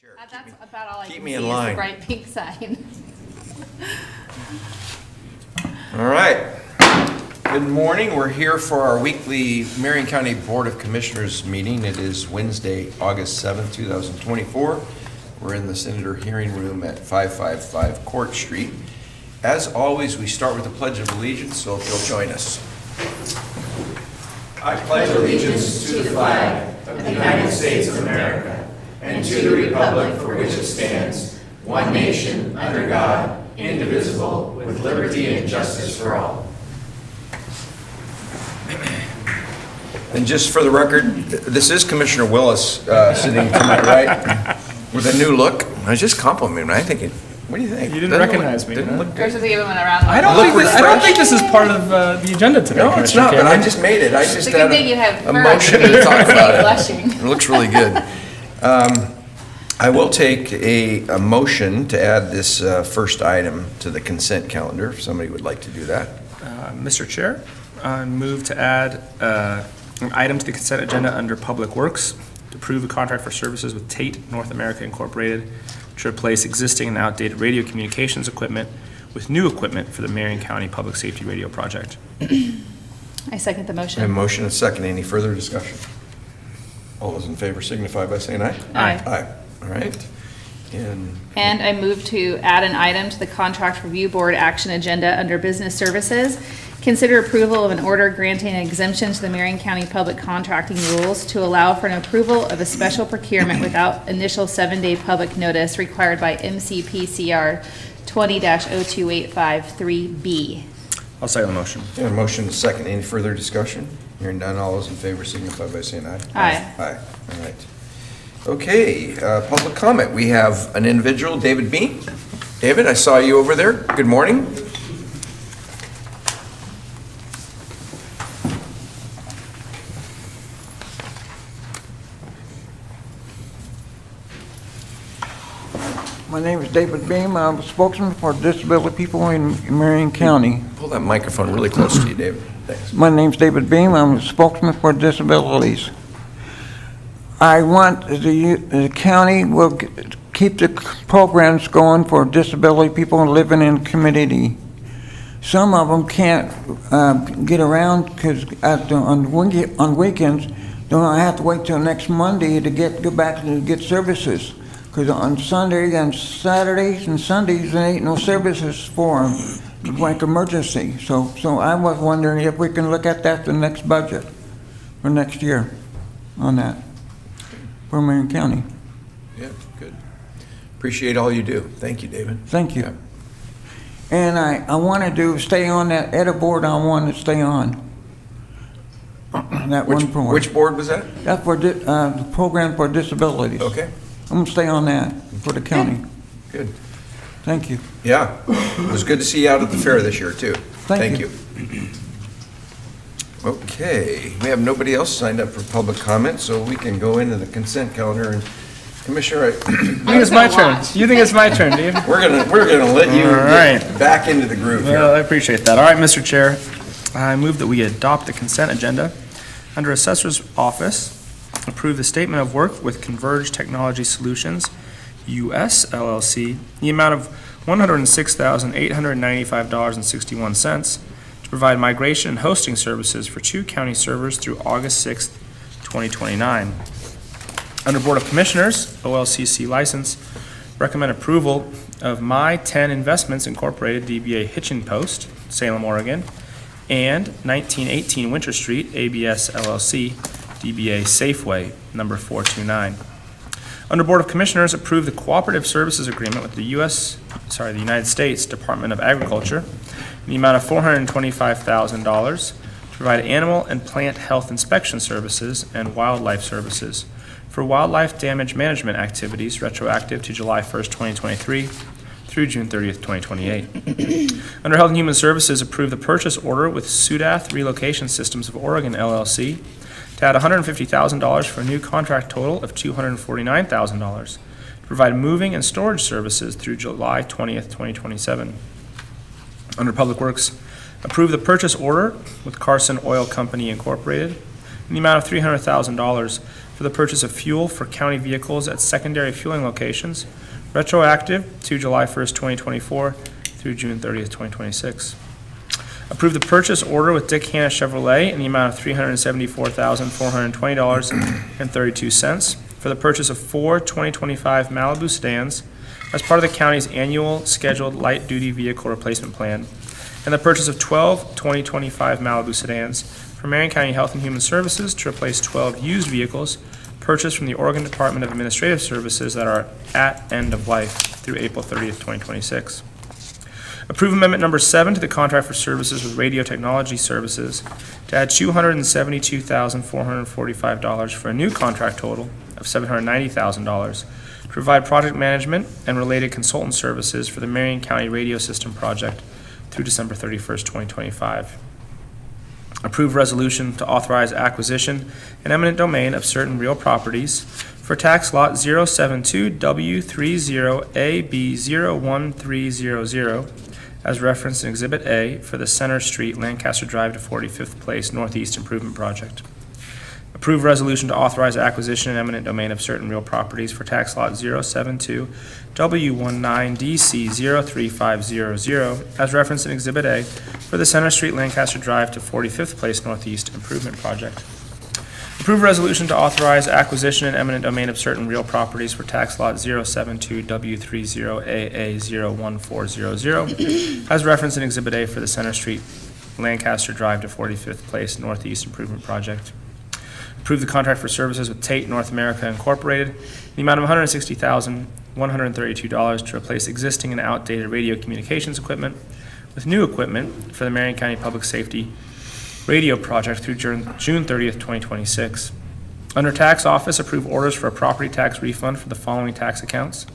That's about all I keep can me see in is line. the bright pink sign. All right. Good morning. We're here for our weekly Marion County Board of Commissioners meeting. It is Wednesday, August 7th, 2024. We're in the Senator Hearing Room at 555 Court Street. As always, we start with the Pledge of Allegiance, so if you'll join us. I pledge allegiance to the flag of the United States of America and to the republic for which it stands, one nation, under God, indivisible, with liberty and justice for all. And just for the record, this is Commissioner Willis sitting to my right with a new look. I was just complimenting him. I think, what do you think? You didn't recognize me. Didn't look We're good. supposed to give him a round of I applause. don't think this is part of the agenda today. No, it's not, but I just made it. I just It's a had good thing you have a fur on motion your to face talk instead about of it. blushing. It looks really good. I will take a motion to add this first item to the consent calendar, if somebody would like to do that. Mr. Chair, I move to add an item to the consent agenda under Public Works to approve a contract for services with Tate North America Incorporated to replace existing and outdated radio communications equipment with new equipment for the Marion County Public Safety Radio Project. I second the I have a motion. motion and a second. Any further discussion? All those in favor signify by saying aye. Aye. Aye. All right. And And I move to add an item to the Contract Review Board action agenda under Business Services. Consider approval of an order granting an exemption to the Marion County Public Contracting Rules to allow for an approval of a special procurement without initial 7-day public notice required by MCPCR 20-02853B. I'll second the motion. a motion and a second. Any further discussion? Hearing none, all those in favor signify by saying aye. Aye. Aye. All right. Okay, public comment. We have an individual, David Bean. David, I saw you over there. Good morning. My name is David Beam. I'm a spokesman for disability people in Marion County. Pull that microphone really close to you, David. Thanks. My name's David Beam. I'm a spokesman for disabilities. I want the county will keep the programs going for disability people living in the community. Some of them can't get around because on weekends, don't have to wait till next Monday to go back and get services. Because on Sunday and Saturdays and Sundays, there ain't no services for them, like emergency. So I was wondering if we can look at that the next budget for next year on that for Marion County. Yeah, good. Appreciate all you do. Thank you, David. Thank you. Yeah. And I want to stay on that EDA board. I want to stay on that one board. Which board was that? That's for the program for disabilities. Okay, I'm going to stay on that for the county. good. Thank you. Yeah, it was good to see you out at the fair this year, too. Thank you. Okay, we have nobody else signed up for public comment, so we can go into the consent calendar. And Commissioner, You think it's my turn? You think it's my turn, do you? we're gonna let you All right. get back into the groove Well, here. I appreciate that. All right, Mr. Chair, I move that we adopt the consent agenda under Assessor's Office, approve the statement of work with Converge Technology Solutions, U.S. LLC, the amount of $106,895.61 to provide migration and hosting services for 2 county servers through August 6th, 2029. Under Board of Commissioners, OLCC license, recommend approval of My 10 Investments Incorporated, DBA Hitchin Post, Salem, Oregon, and 1918 Winter Street, ABS LLC, DBA Safeway, number 429. Under Board of Commissioners, approve the cooperative services agreement with the United States Department of Agriculture in the amount of $425,000 to provide animal and plant health inspection services and wildlife services for wildlife damage management activities retroactive to July 1st, 2023 through June 30th, 2028. Under Health and Human Services, approve the purchase order with Sudath Relocation Systems of Oregon, LLC, to add $150,000 for a new contract total of $249,000 to provide moving and storage services through July 20th, 2027. Under Public Works, approve the purchase order with Carson Oil Company Incorporated in the amount of $300,000 for for the purchase of fuel for county vehicles at secondary fueling locations, retroactive to July 1st, 2024 through June 30th, 2026. Approve the purchase order with Dick Hanna Chevrolet in the amount of $374,420.32 for the purchase of 4 2025 Malibu sedans as part of the county's annual scheduled light-duty vehicle replacement plan, and the purchase of 12 2025 Malibu sedans for Marion County Health and Human Services to replace 12 used vehicles purchased from the Oregon Department of Administrative Services that are at end of life through April 30th, 2026. Approve amendment number 7 to the contract for services with Radio Technology Services to add $272,445 for a new contract total of $790,000 to provide project management and related consultant services for the Marion County Radio System project through December 31st, 2025. Approve resolution to authorize acquisition and eminent domain of certain real properties for tax lot 072W30AB01300 as referenced in Exhibit A for the Center Street, Lancaster Drive to 45th Place Northeast Improvement Project. Approve resolution to authorize acquisition and eminent domain of certain real properties for tax lot 072W19DC03500 as referenced in Exhibit A for the Center Street, Lancaster Drive to 45th Place Northeast Improvement Project. Approve resolution to authorize acquisition and eminent domain of certain real properties for tax lot 072W30AA01400 as referenced in Exhibit A for the Center Street, Lancaster Drive to 45th Place Northeast Improvement Project. Approve the contract for services with Tate North America Incorporated in the amount of $160,132 to replace existing and outdated radio communications equipment with new equipment for the Marion County Public Safety Radio Project through June 30th, 2026. Under Tax Office, approve orders for a property tax refund for the following tax accounts.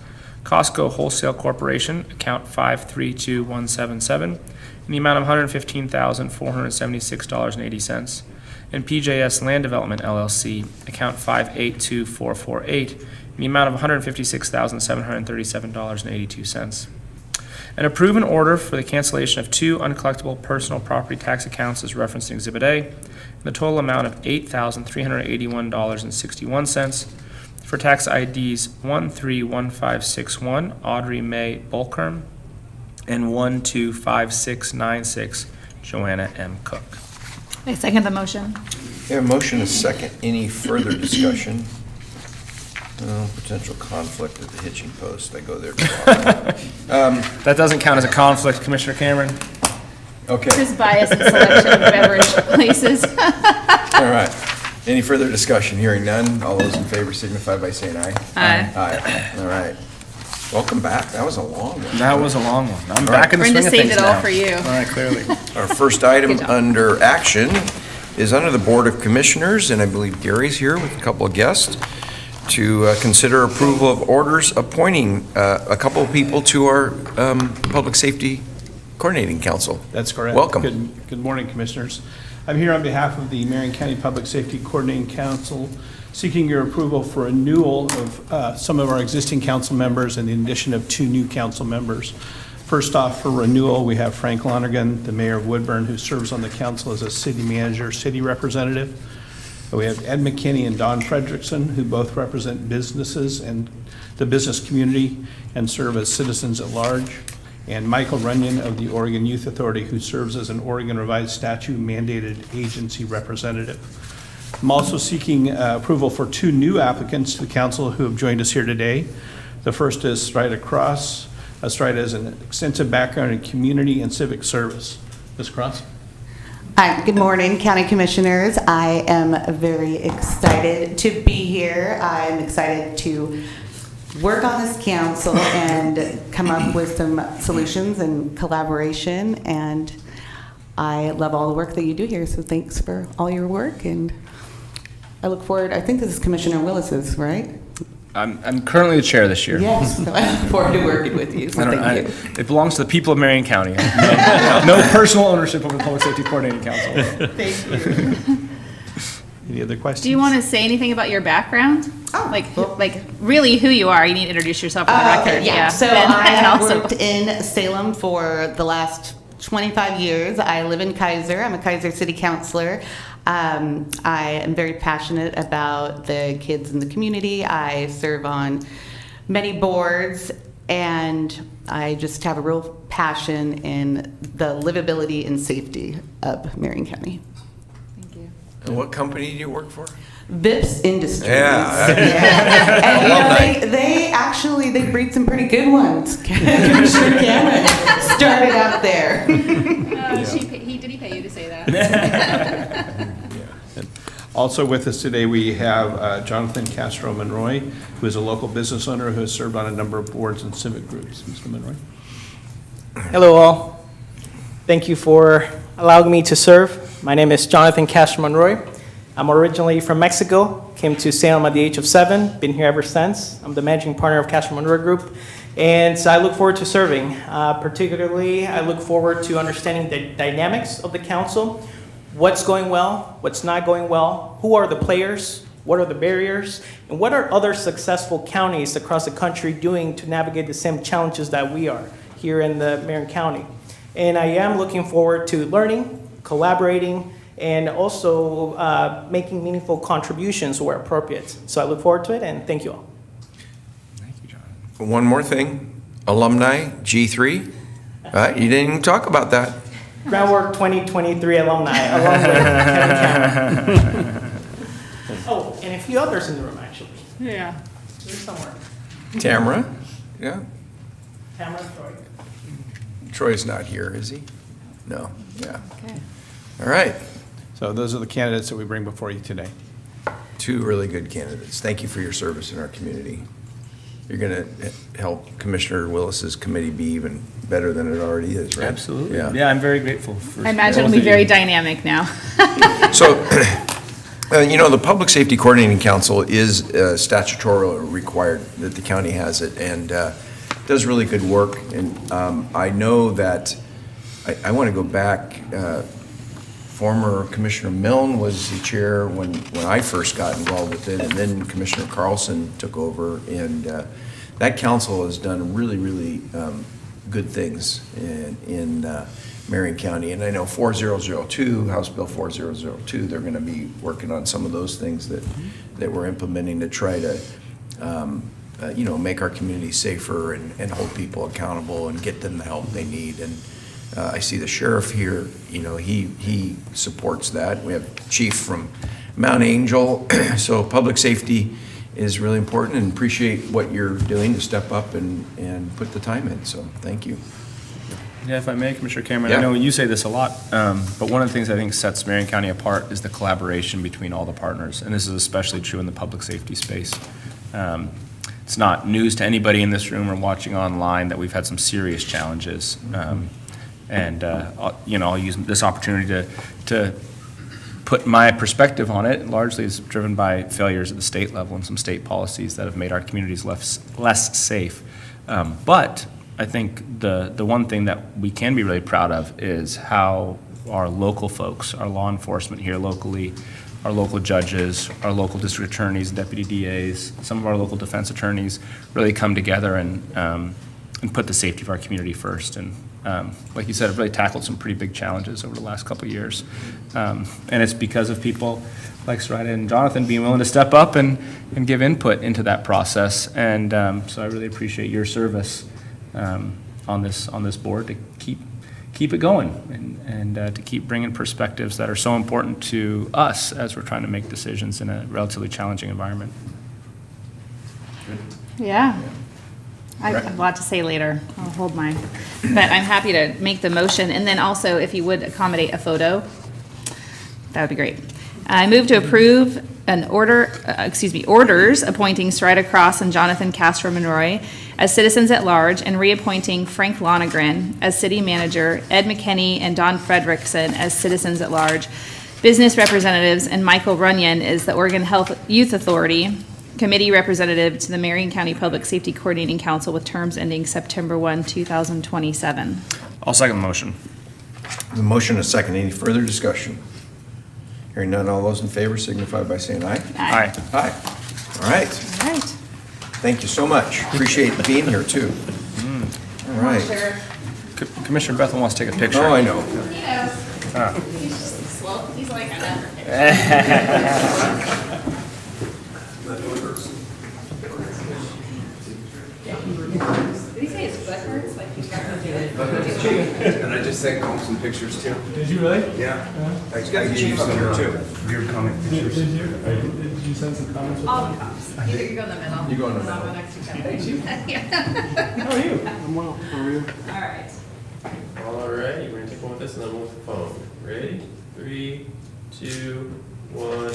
Costco Wholesale Corporation, account 532177, in the amount of $115,476.80. And PJS Land Development LLC, account 582448, in the amount of $156,737.82. And approve an order for the cancellation of 2 uncollectible personal property tax accounts as referenced in Exhibit A, in the total amount of $8,381.61 for tax IDs 131561 Audrey Mae Bolkerm and 125696 Joanna M. Cook. I second the motion. We have a motion, a second. Any further discussion? Potential conflict at the hitching post. I go there too often. That doesn't count as a conflict, Commissioner Cameron. Okay, Just bias in selection of beverage places. all right. Any further discussion? Hearing none. All those in favor signify by saying aye. Aye. Aye. All right. Welcome back. That was a long one. That was a long one. I'm back in the Brenda swing of saved things it all now. for you. All right, clearly. Our first item Good job. under action is under the Board of Commissioners, and I believe Gary's here with a couple of guests to consider approval of orders appointing a couple of people to our Public Safety Coordinating Council. That's correct. Welcome. Good morning, Commissioners. I'm here on behalf of the Marion County Public Safety Coordinating Council, seeking your approval for renewal of some of our existing council members and the addition of 2 new council members. First off, for renewal, we have Frank Lonergan, the mayor of Woodburn, who serves on the council as a city manager, city representative. We have Ed McKinney and Don Fredrickson, who both represent businesses and the business community and serve as citizens at large. And Michael Runyon of the Oregon Youth Authority, who serves as an Oregon Revised Statute mandated agency representative. I'm also seeking approval for 2 new applicants to the council who have joined us here today. The first is Strida Cross. Strida has an extensive background in community and civic service. Ms. Cross? Hi, good morning, County Commissioners. I am very excited to be here. I'm excited to work on this council and come up with some solutions and collaboration. And I love all the work that you do here, so thanks for all your work. And I look forward, I think this is Commissioner Willis's, right? I'm currently the chair this year. Yes, so I look forward to working with you, so thank you. It belongs to the people of Marion County. No personal ownership of the Public Safety Coordinating Council. Thank you. Any other questions? Do you want to say anything about your background? Oh, Like really who you are? You need to introduce yourself on the record. Okay, yeah. So And I have also- worked in Salem for the last 25 years. I live in Kaiser. I'm a Kaiser City Councilor. I am very passionate about the kids in the community. I serve on many boards, and I just have a real passion in the livability and safety of Marion County. Thank you. And what company do you work for? Vips Industries. Yeah. And you know, Alumni. they actually, they breed some pretty good ones. Commissioner Cameron started out there. Did he pay you to say that? Also with us today, we have Jonathan Castro Monroy, who is a local business owner who has served on a number of boards and civic groups. Mr. Monroy? Hello all. Thank you for allowing me to serve. My name is Jonathan Castro Monroy. I'm originally from Mexico, came to Salem at the age of 7, been here ever since. I'm the managing partner of Castro Monroy Group, and so I look forward to serving. Particularly, I look forward to understanding the dynamics of the council, what's going well, what's not going well, who are the players, what are the barriers, and what are other successful counties across the country doing to navigate the same challenges that we are here in the Marion County. And I am looking forward to learning, collaborating, and also making meaningful contributions where appropriate. So I look forward to it, and thank you all. Thank you, John. One more thing, alumni, G3, you didn't even talk about that. Groundwork 2023 alumni, along with Kevin Cameron. Oh, and a few others in the room, actually. Yeah. There's somewhere. Tamara, yeah, Tamara, Troy. Troy's not here, is he? No, yeah, Okay. all right. So those are the candidates that we bring before you today. Two really good candidates. Thank you for your service in our community. You're going to help Commissioner Willis's committee be even better than it already is, right? Absolutely. Yeah. Yeah, I'm very grateful for. I imagine it'll be very dynamic now. So, the Public Safety Coordinating Council is statutorily required that the county has it, and does really good work. And I know that, I want to go back, former Commissioner Milne was the chair when I first got involved with it, and then Commissioner Carlson took over, and that council has done really, really good things in Marion County. And I know 4002, House Bill 4002, they're going to be working on some of those things that we're implementing to try to make our community safer and hold people accountable and get them the help they need. And I see the sheriff here, he supports that. We have Chief from Mount Angel. So public safety is really important, and appreciate what you're doing to step up and put the time in. So thank you. Yeah, if I may, Commissioner Cameron, Yeah. I know you say this a lot, but one of the things I think sets Marion County apart is the collaboration between all the partners, and this is especially true in the public safety space. It's not news to anybody in this room or watching online that we've had some serious challenges. I'll use this opportunity to put my perspective on it. Largely is driven by failures at the state level and some state policies that have made our communities less safe. But I think the one thing that we can be really proud of is how our local folks, our law enforcement here locally, our local judges, our local district attorneys, deputy DAs, some of our local defense attorneys really come together and put the safety of our community first. And like you said, have really tackled some pretty big challenges over the last couple of years. And it's because of people like Soraya and Jonathan being willing to step up and give input into that process. And so I really appreciate your service on this board to keep it going and to keep bringing perspectives that are so important to us as we're trying to make decisions in a relatively challenging environment. Yeah. I have a lot to say later. I'll hold mine. But I'm happy to make the motion. And then also, if you would accommodate a photo, that would be great. I move to approve orders appointing Soraya Cross and Jonathan Castro Monroy as citizens at large and reappointing Frank Lonergan as city manager, Ed McKinney and Don Fredrickson as citizens at large, business representatives, and Michael Runyon is the Oregon Health Youth Authority committee representative to the Marion County Public Safety Coordinating Council with terms ending September 1, 2027. I'll second the motion. The motion is second. Any further discussion? Hearing none, all those in favor signify by saying aye. Aye. Aye. All right. All right. Thank you so much. Appreciate being here, too. All right. Commissioner Bethel wants to take a picture. Oh, I know. He knows. He's just slow. He's like that. Did he say his butt hurts? Like he's got to do it? And I just sent home some pictures too. Did you really? Yeah. I gave you some too. Your comic pictures. Did you send some comments? All the cops. Either you go in the middle. You go in the and I'll middle. next to each other. Yeah. How are you? I'm well. How are you? All right. All right, we're gonna take one with this and then one with the phone. Ready? 3, 2, 1.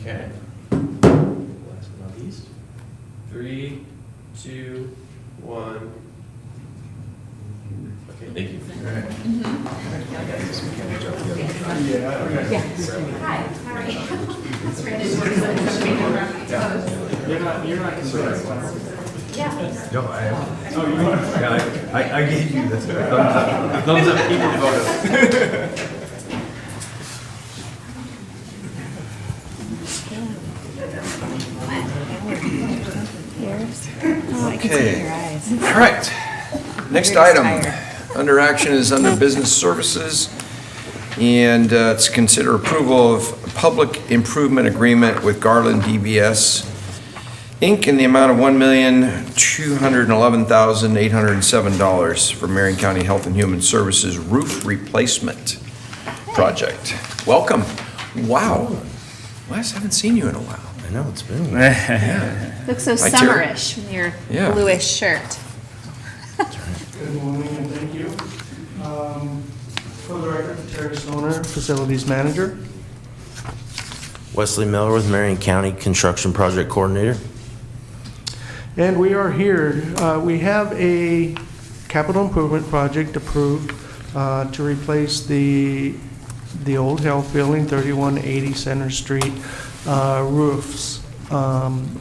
Okay. Last but not least. 3, 2, 1. Okay, thank you. Hi. How are you? You're not concerned. Yeah. No, I am. Oh, you are? Yeah, I gave you the thumbs up people photo. Okay. All right. Next item under action is under business services. And it's consider approval of public improvement agreement with Garland DBS Inc. in the amount of $1,211,807 for Marion County Health and Human Services roof replacement project. Welcome. Wow. Wes, I haven't seen you in a while. I know, it's been. Looks so Hi, Terry. summerish with your Yeah. bluish shirt. Good morning and thank you. For the record, Terry Stoner, Facilities Manager. Wesley Miller with Marion County Construction Project Coordinator. And we are here. We have a capital improvement project approved to replace the old health building, 3180 Center Street roofs.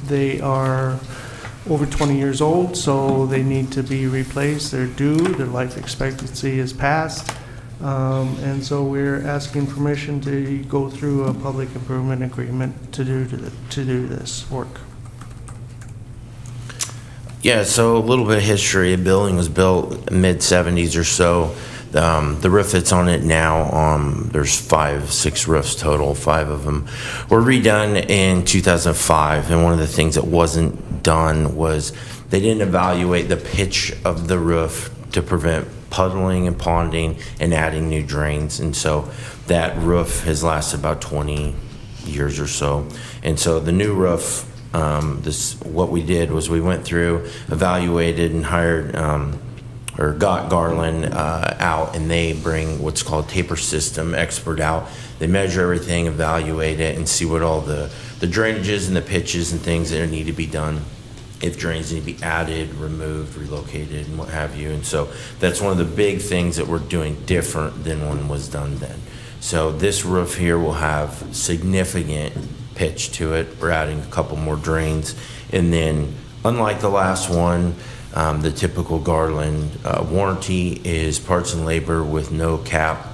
They are over 20 years old, so they need to be replaced. They're due. Their life expectancy is past. And so we're asking permission to go through a public improvement agreement to do this work. Yeah, so a little bit of history. The building was built mid-70s or so. The roof that's on it now, there's 6 roofs total. 5 of them were redone in 2005. And one of the things that wasn't done was they didn't evaluate the pitch of the roof to prevent puddling and ponding and adding new drains. And so that roof has lasted about 20 years or so. And so the new roof, what we did was we went through, evaluated, and hired or got Garland out, and they bring what's called taper system expert out. They measure everything, evaluate it, and see what all the drainages and the pitches and things that need to be done, if drains need to be added, removed, relocated, and what have you. And so that's one of the big things that we're doing different than when was done then. So this roof here will have significant pitch to it. We're adding a couple more drains. And then, unlike the last one, the typical Garland warranty is parts and labor with no cap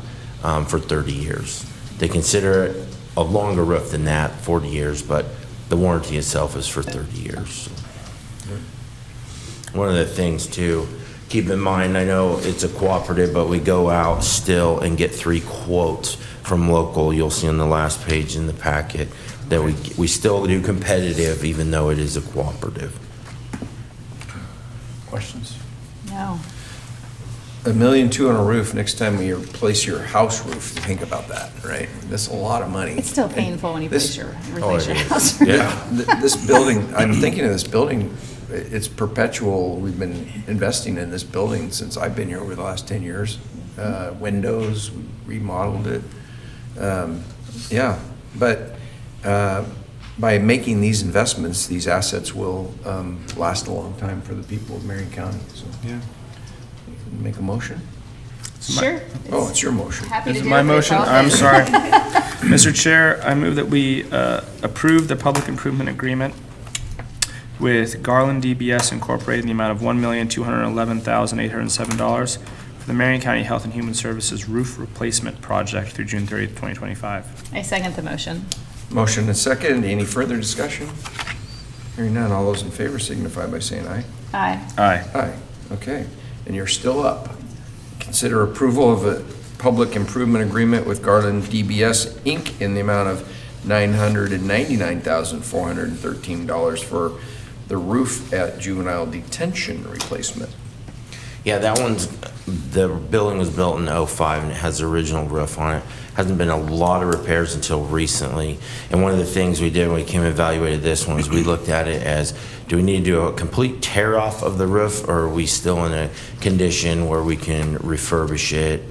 for 30 years. They consider it a longer roof than that, 40 years, but the warranty itself is for 30 years. One of the things too, keep in mind, I know it's a cooperative, but we go out still and get 3 quotes from local. You'll see on the last page in the packet that we still do competitive even though it is a cooperative. Questions? No. $1.2 million on a roof, next time you replace your house roof, think about that, right? That's a lot of money. It's still painful when you This- replace your house. Yeah, this building, I'm thinking of this building, it's perpetual. We've been investing in this building since I've been here over the last 10 years. Windows, we remodeled it. Yeah, but by making these investments, these assets will last a long time for the people of Marion County, so. Yeah. Make a motion? Sure. Oh, it's your motion. Happy to This is do my it, but it's motion. all I'm good. sorry. Mr. Chair, I move that we approve the public improvement agreement with Garland DBS Incorporated in the amount of $1,211,807 for the Marion County Health and Human Services roof replacement project through June 30th, 2025. I second the motion. Motion and second. Any further discussion? Hearing none, all those in favor signify by saying aye. Aye. Aye. Aye. Okay, and you're still up. Consider approval of a public improvement agreement with Garland DBS Inc. in the amount of $999,413 for the roof at juvenile detention replacement. Yeah, that one's, the building was built in '05 and it has the original roof on it. Hasn't been a lot of repairs until recently. And one of the things we did when we came and evaluated this one is we looked at it as, do we need to do a complete tear off of the roof, or are we still in a condition where we can refurbish it,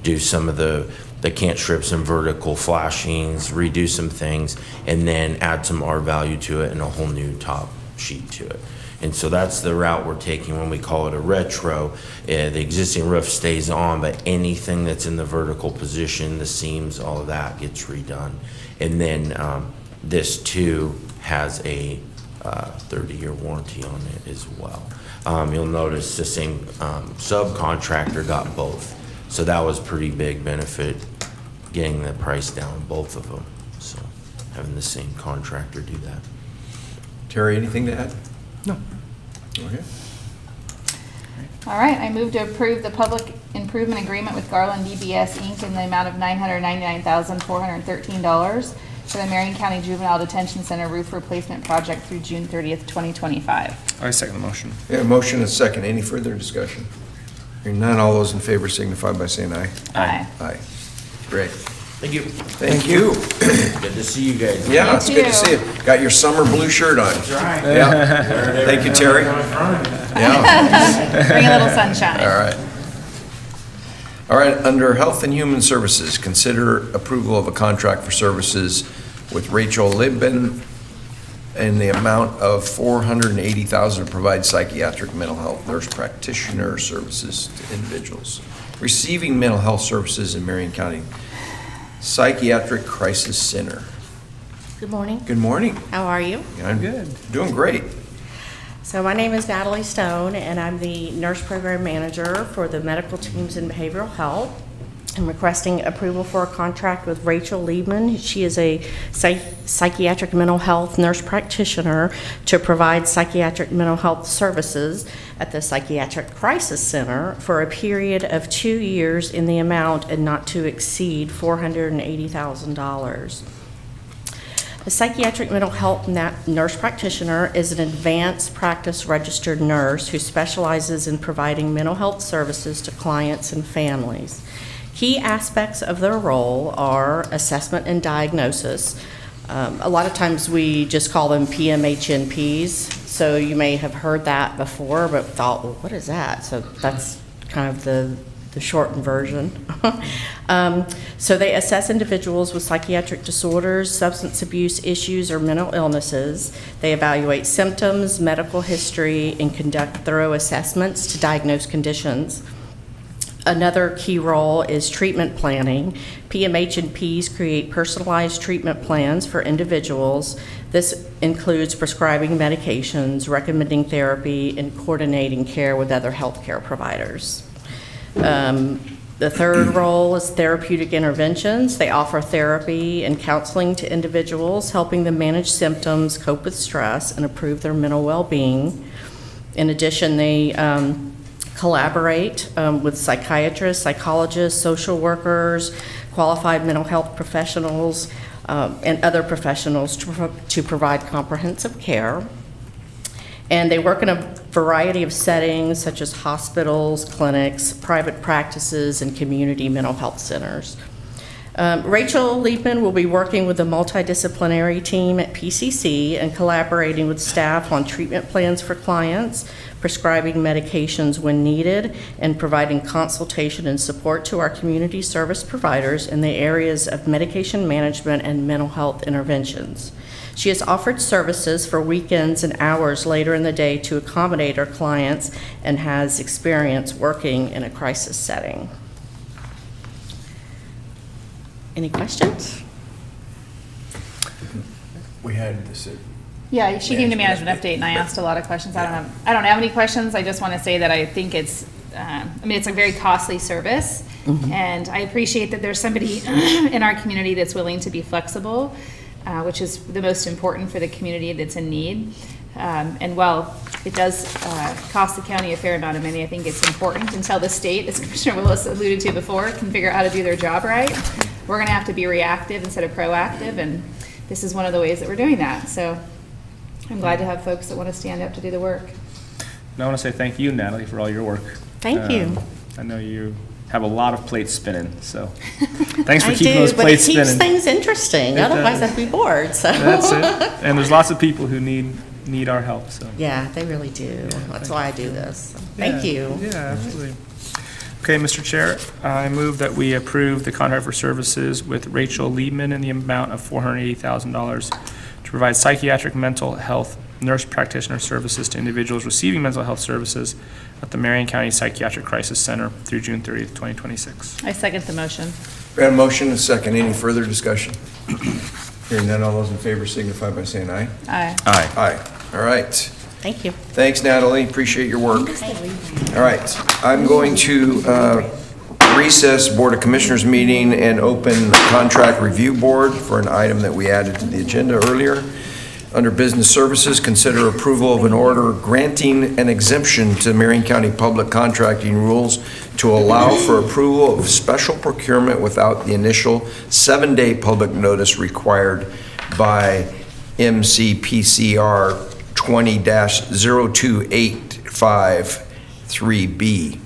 do some of the cant strips and vertical flashings, redo some things, and then add some R value to it and a whole new top sheet to it. And so that's the route we're taking when we call it a retro. The existing roof stays on, but anything that's in the vertical position, the seams, all of that gets redone. And then this too has a 30-year warranty on it as well. You'll notice the same subcontractor got both. So that was pretty big benefit, getting the price down on both of them. So having the same contractor do that. Terry, anything to add? No. Okay. All right, I move to approve the public improvement agreement with Garland DBS Inc. in the amount of $999,413 for the Marion County Juvenile Detention Center roof replacement project through June 30th, 2025. I second the motion. Yeah, motion and second. Any further discussion? Hearing none, all those in favor signify by saying aye. Aye. Aye. Great. Thank you. Thank you. Good to see you guys. Yeah, You it's good to too. see you. Got your summer blue shirt on. That's right. Yeah. Thank you, Terry. Yeah. Bring a little sunshine. All right. All right, under Health and Human Services, consider approval of a contract for services with Rachel Libben in the amount of $480,000 to provide psychiatric mental health nurse practitioner services to individuals receiving mental health services in Marion County Psychiatric Crisis Center. Good morning. Good morning. How are you? I'm good. Doing great. So my name is Natalie Stone, and I'm the nurse program manager for the medical teams in behavioral health. I'm requesting approval for a contract with Rachel Liebman. She is a psychiatric mental health nurse practitioner to provide psychiatric mental health services at the Psychiatric Crisis Center for a period of 2 years in the amount and not to exceed $480,000. A psychiatric mental health nurse practitioner is an advanced practice registered nurse who specializes in providing mental health services to clients and families. Key aspects of their role are assessment and diagnosis. A lot of times we just call them PMHNPs, so you may have heard that before, but thought, well, what is that? So that's kind of the shortened version. So they assess individuals with psychiatric disorders, substance abuse issues, or mental illnesses. They evaluate symptoms, medical history, and conduct thorough assessments to diagnose conditions. Another key role is treatment planning. PMHNPs create personalized treatment plans for individuals. This includes prescribing medications, recommending therapy, and coordinating care with other healthcare providers. The third role is therapeutic interventions. They offer therapy and counseling to individuals, helping them manage symptoms, cope with stress, and improve their mental well-being. In addition, they collaborate with psychiatrists, psychologists, social workers, qualified mental health professionals, and other professionals to provide comprehensive care. And they work in a variety of settings such as hospitals, clinics, private practices, and community mental health centers. Rachel Liebman will be working with a multidisciplinary team at PCC and collaborating with staff on treatment plans for clients, prescribing medications when needed, and providing consultation and support to our community service providers in the areas of medication management and mental health interventions. She has offered services for weekends and hours later in the day to accommodate our clients and has experience working in a crisis setting. Any questions? We had this. Yeah, she gave the management update, and I asked a lot of questions. I don't have any questions. I just want to say that I think it's a very costly service, and I appreciate that there's somebody in our community that's willing to be flexible, which is the most important for the community that's in need. And while it does cost the county a fair amount of money, I think it's important until the state, as Commissioner Willis alluded to before, can figure out how to do their job right. We're going to have to be reactive instead of proactive, and this is one of the ways that we're doing that. So I'm glad to have folks that want to stand up to do the work. And I want to say thank you, Natalie, for all your work. Thank you. I know you have a lot of plates spinning, so thanks for keeping those plates spinning. But it keeps things interesting, It otherwise does. I'd be bored, so. That's it. And there's lots of people who need our help, so. Yeah, they really do. That's why I do this. Thank Yeah, you. Yeah, absolutely. Okay, Mr. Chair, I move that we approve the contract for services with Rachel Liebman in the amount of $480,000 to provide psychiatric mental health nurse practitioner services to individuals receiving mental health services at the Marion County Psychiatric Crisis Center through June 30th, 2026. I second the motion. We have a motion and a second. Any further discussion? Hearing none, all those in favor signify by saying aye. Aye. Aye. Aye. All right. Thank you. Thanks, Natalie. Appreciate your work. All right. I'm going to recess Board of Commissioners meeting and open the Contract Review Board for an item that we added to the agenda earlier. Under Business Services, consider approval of an order granting an exemption to Marion County Public Contracting Rules to allow for approval of special procurement without the initial 7-day public notice required by MCPCR 20-02853B.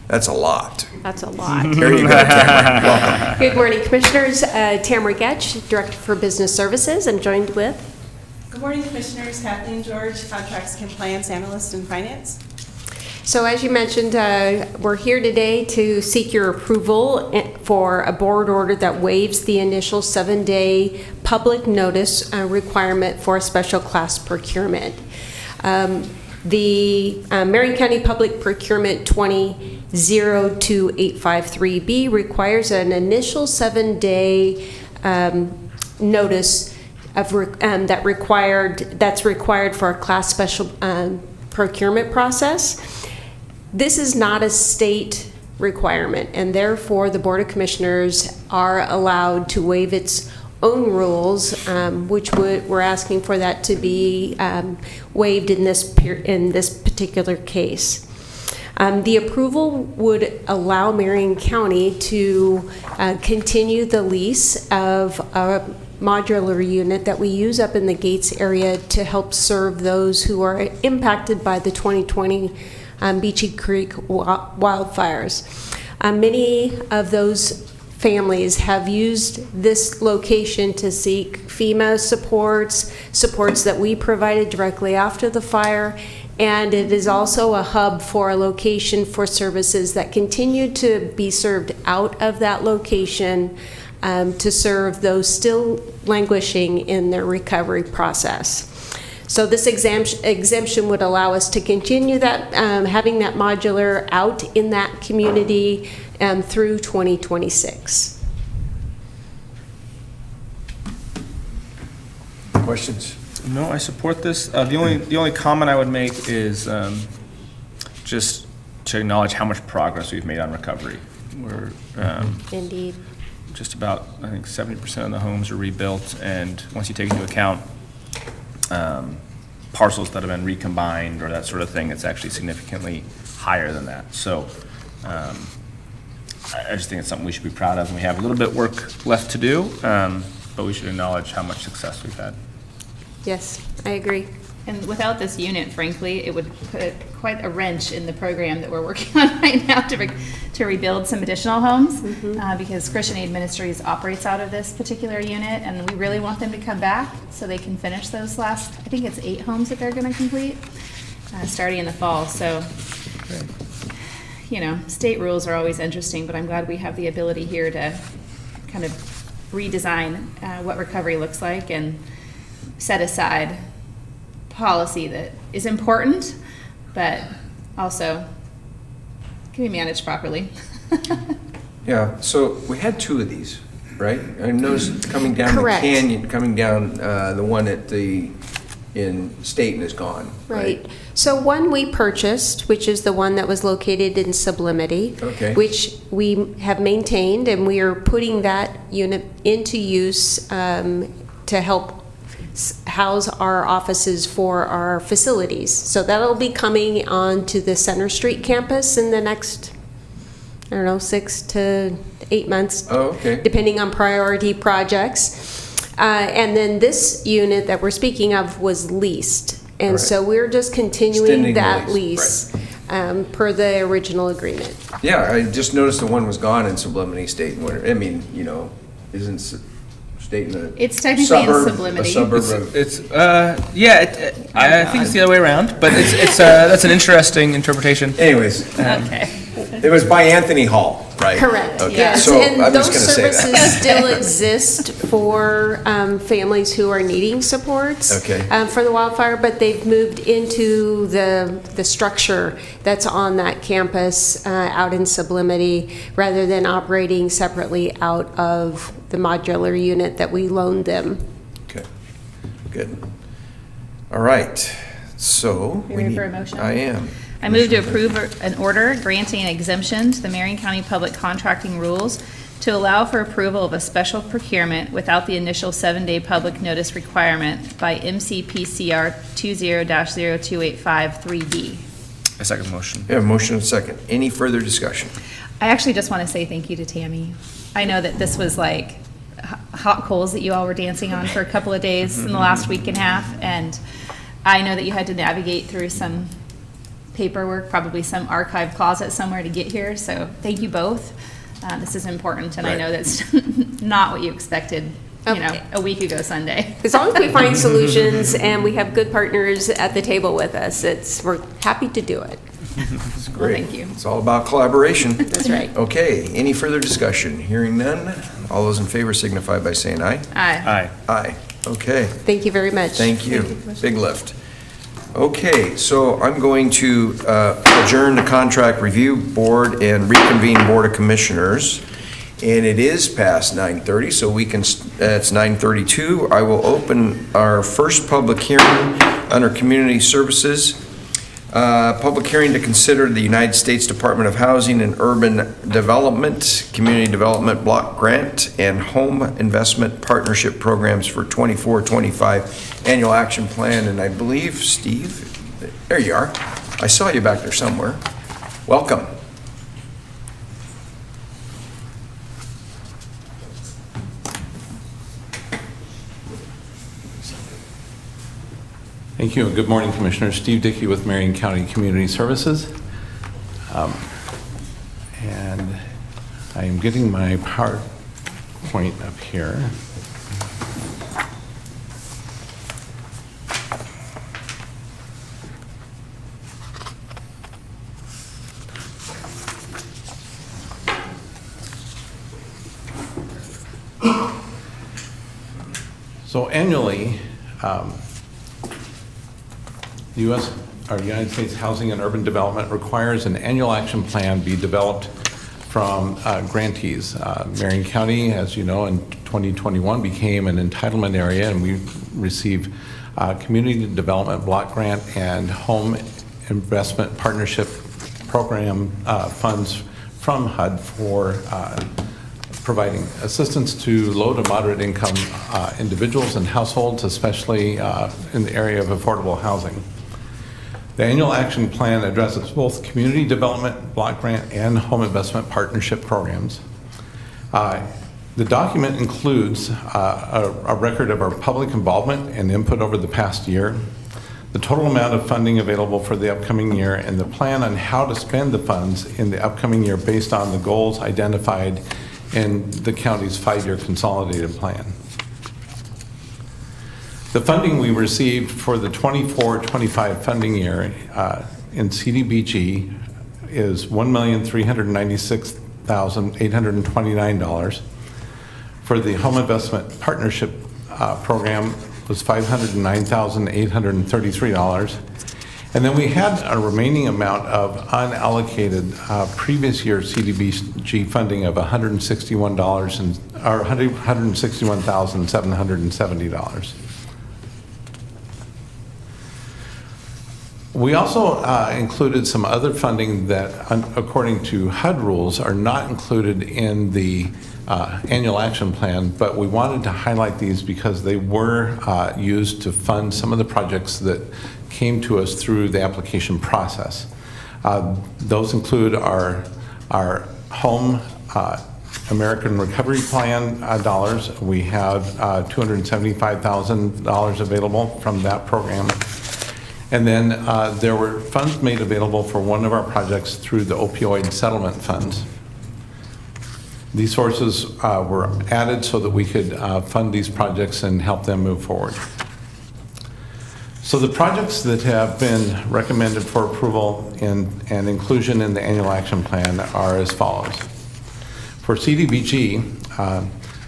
That's a lot. That's a lot. There you go, Tamara. Welcome. Good morning, Commissioners. Tamara Getch, Director for Business Services. I'm joined with... Good morning, Commissioners. Kathleen George, Contracts Compliance Analyst in Finance. So as you mentioned, we're here today to seek your approval for a board order that waives the initial 7-day public notice requirement for a special class procurement. The Marion County Public Procurement 20-02853B requires an initial 7-day notice that's required for a class special procurement process. This is not a state requirement, and therefore the Board of Commissioners are allowed to waive its own rules, we're asking for that to be waived in this particular case. The approval would allow Marion County to continue the lease of a modular unit that we use up in the Gates area to help serve those who are impacted by the 2020 Beachy Creek wildfires. Many of those families have used this location to seek FEMA supports that we provided directly after the fire, and it is also a hub for a location for services that continue to be served out of that location to serve those still languishing in their recovery process. So this exemption would allow us to continue that, having that modular out in that community through 2026. Questions? No, I support this. The only comment I would make is just to acknowledge how much progress we've made on recovery. We're Indeed. just about, I think, 70% of the homes are rebuilt, and once you take into account parcels that have been recombined or that sort of thing, it's actually significantly higher than that. So I just think it's something we should be proud of, and we have a little bit work left to do, but we should acknowledge how much success we've had. Yes, I agree. And without this unit, frankly, it would put quite a wrench in the program that we're working on right now to rebuild some additional homes, because Christian Aid Ministries operates out of this particular unit, and we really want them to come back so they can finish those last, I think it's 8 homes that they're going to complete, starting in the fall. So, you know, state rules are always interesting, but I'm glad we have the ability here to kind of redesign what recovery looks like and set aside policy that is important, but also can be managed properly. Yeah, so we had 2 of these, right? I noticed coming down Correct. the canyon, coming down the one in Staten is gone, Right. So one we purchased, which is the one that was located in Sublimity, Okay. which we have maintained, and we are putting that unit into use to help house our offices for our facilities. So that'll be coming onto the Center Street campus in the next, I don't know, 6 to 8 months. Oh, okay. Depending on priority projects. And then this unit that we're speaking of was leased. And Right. so we're just continuing Extending the that lease, lease per the original agreement. Yeah, I just noticed the one was gone in Sublimity State and Winter. I mean, you know, isn't State in the It's technically in suburb, Sublimity. a suburb of, It's, I think it's the other way around, but it's that's an interesting interpretation. anyways, Okay. it was by Anthony Hall, right? Correct, Okay, yes. so And I'm those just gonna say that. services still exist for families who are needing supports Okay. for the wildfire, but they've moved into the structure that's on that campus out in Sublimity, rather than operating separately out of the modular unit that we loaned them. Okay, good. All right, so. You we ready need- for a motion? I am. I move to approve an order granting an exemption to the Marion County Public Contracting Rules to allow for approval of a special procurement without the initial 7-day public notice requirement by MCPCR 20-02853D. A second motion. We have a motion and a second. Any further discussion? I actually just want to say thank you to Tammy. I know that this was like hot coals that you all were dancing on for a couple of days in the last week and a half, and I know that you had to navigate through some paperwork, probably some archive closet somewhere to get here, so thank you both. This is important, and I know that's not what you expected, you know, a week ago Sunday. As long as we find solutions and we have good partners at the table with us, we're happy to do it. That's Well, great. thank you. It's all about collaboration. That's right. Okay, any further discussion? Hearing none, all those in favor signify by saying aye. Aye. Aye. Okay, Thank you very much. thank you. Big lift. Okay, so I'm going to adjourn the Contract Review Board and reconvene Board of Commissioners. And it is past 9:30, so we can, it's 9:32. I will open our first public hearing under Community Services. Public hearing to consider the United States Department of Housing and Urban Development, Community Development Block Grant, and Home Investment Partnership Programs for 24-25 Annual Action Plan. And I believe, Steve, there you are. I saw you back there somewhere. Welcome. Thank you, and good morning, Commissioners. Steve Dickey with Marion County Community Services. And I am getting my PowerPoint up here. So annually, the United States Housing and Urban Development requires an annual action plan be developed from grantees. Marion County, as you know, in 2021 became an entitlement area, and we receive Community Development Block Grant and Home Investment Partnership Program funds from HUD for providing assistance to low to moderate income individuals and households, especially in the area of affordable housing. The annual action plan addresses both community development block grant and home investment partnership programs. The document includes a record of our public involvement and input over the past year, the total amount of funding available for the upcoming year, and the plan on how to spend the funds in the upcoming year based on the goals identified in the county's 5-year consolidated plan. The funding we received for the 24-25 funding year in CDBG is $1,396,829. For the Home Investment Partnership Program was $509,833. And then we had a remaining amount of unallocated previous year CDBG funding of $161,770. We also included some other funding that, according to HUD rules, are not included in the annual action plan, but we wanted to highlight these because they were used to fund some of the projects that came to us through the application process. Those include our home American Recovery Plan dollars. We have $275,000 available from that program. And then there were funds made available for one of our projects through the opioid settlement funds. These sources were added so that we could fund these projects and help them move forward. So the projects that have been recommended for approval and inclusion in the annual action plan are as follows. For CDBG,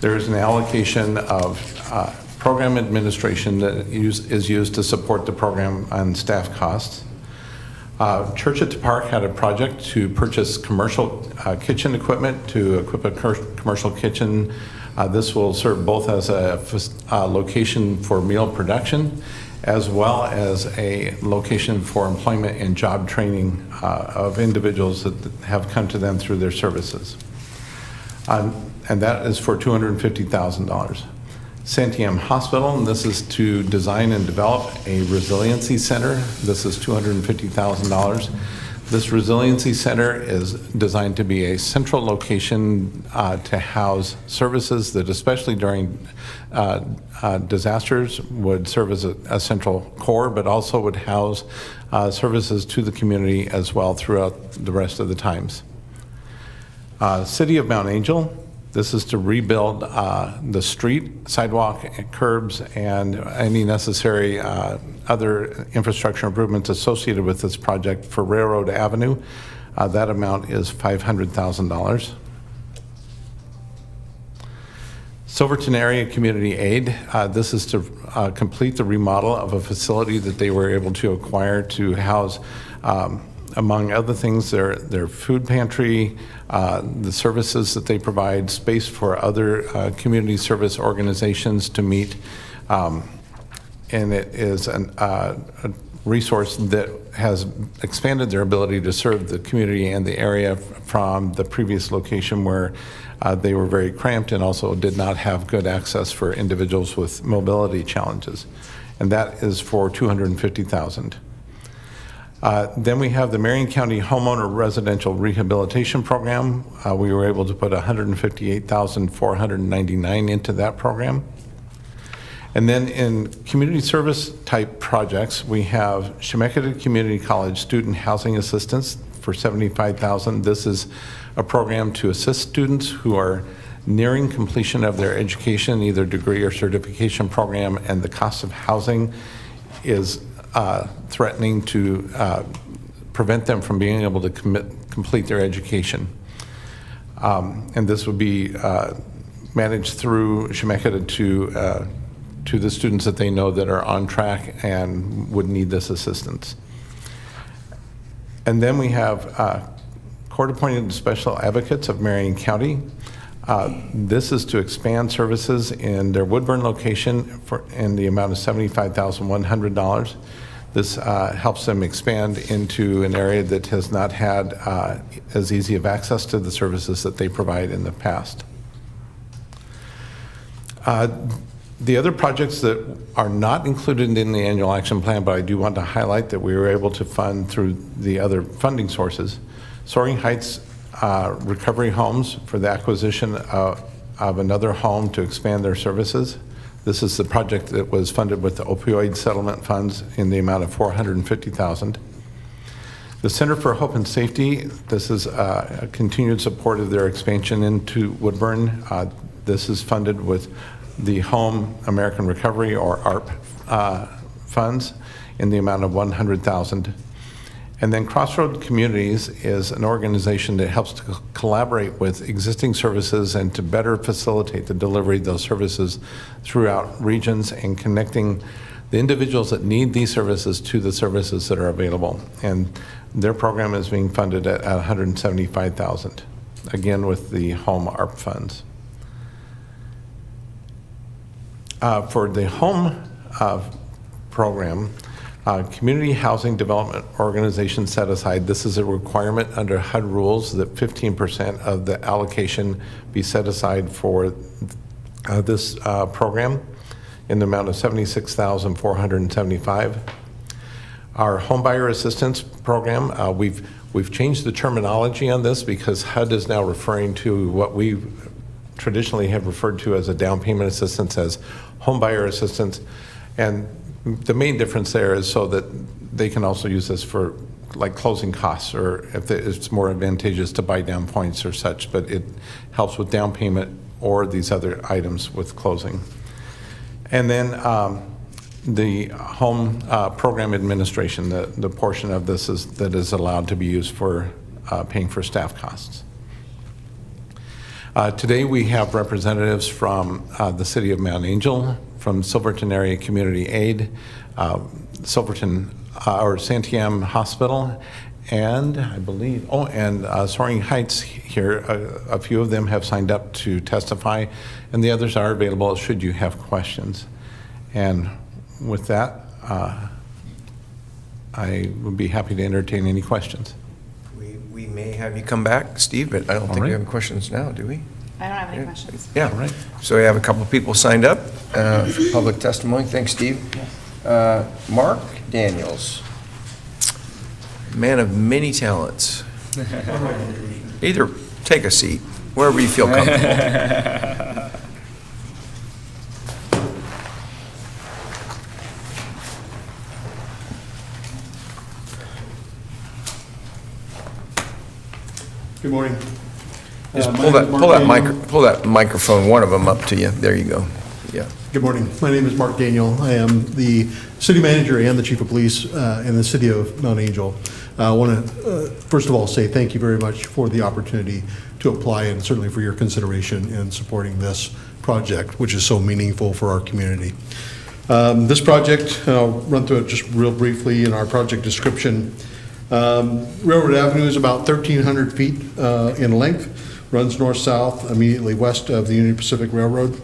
there is an allocation of program administration that is used to support the program and staff costs. Church at the Park had a project to purchase commercial kitchen equipment to equip a commercial kitchen. This will serve both as a location for meal production as well as a location for employment and job training of individuals that have come to them through their services. And that is for $250,000. Santiam Hospital, and this is to design and develop a resiliency center. This is $250,000. This resiliency center is designed to be a central location to house services that, especially during disasters, would serve as a central core, but also would house services to the community as well throughout the rest of the times. City of Mount Angel, this is to rebuild the street, sidewalk, and curbs, and any necessary other infrastructure improvements associated with this project for Railroad Avenue. That amount is $500,000. Silverton Area Community Aid, this is to complete the remodel of a facility that they were able to acquire to house among other things, their food pantry, the services that they provide, space for other community service organizations to meet, and it is a resource that has expanded their ability to serve the community and the area from the previous location where they were very cramped and also did not have good access for individuals with mobility challenges. And that is for $250,000. Then we have the Marion County Homeowner Residential Rehabilitation Program. We were able to put $158,499 into that program. And then in community service type projects, we have Chemeketa Community College Student Housing Assistance for $75,000. This is a program to assist students who are nearing completion of their education, either degree or certification program, and the cost of housing is threatening to prevent them from being able to complete their education. And this would be managed through Chemeketa to the students that they know that are on track and would need this assistance. And then we have court-appointed special advocates of Marion County. This is to expand services in their Woodburn location in the amount of $75,100. This helps them expand into an area that has not had as easy of access to the services that they provide in the past. The other projects that are not included in the annual action plan, but I do want to highlight that we were able to fund through the other funding sources. Soaring Heights Recovery Homes for the acquisition of another home to expand their services. This is the project that was funded with the opioid settlement funds in the amount of $450,000. The Center for Hope and Safety, this is a continued support of their expansion into Woodburn. This is funded with the Home American Recovery, or ARP, funds in the amount of $100,000. And then Crossroad Communities is an organization that helps to collaborate with existing services and to better facilitate the delivery of those services throughout regions and connecting the individuals that need these services to the services that are available. And their program is being funded at $175,000, again with the home ARP funds. For the home program, Community Housing Development Organization set aside, this is a requirement under HUD rules that 15% of the allocation be set aside for this program in the amount of $76,475. Our homebuyer assistance program, we've changed the terminology on this because HUD is now referring to what we traditionally have referred to as a down payment assistance as homebuyer assistance. And the main difference there is so that they can also use this for like closing costs, or if it's more advantageous to buy down points or such, but it helps with down payment or these other items with closing. And then the home program administration, the portion of this that is allowed to be used for paying for staff costs. Today we have representatives from the City of Mount Angel, from Silverton Area Community Aid, Silverton or Santiam Hospital, and I believe, Soaring Heights here. A few of them have signed up to testify, and the others are available should you have questions. And with that, I would be happy to entertain any questions. We may have you come back, Steve, but I don't think we have any questions now, do we? I don't have any questions. Yeah, right. So we have a couple of people signed up for public testimony. Thanks, Steve. Mark Daniels, man of many talents. Either take a seat, wherever you feel comfortable. Good morning. Just pull that microphone, one of them up to you. There you go. Yeah. Good morning. My name is Mark Daniel. I am the city manager and the chief of police in the city of Mount Angel. I want to, first of all, say thank you very much for the opportunity to apply and certainly for your consideration in supporting this project, which is so meaningful for our community. This project, I'll run through it just real briefly in our project description. Railroad Avenue is about 1,300 feet in length, runs north-south immediately west of the Union Pacific Railroad.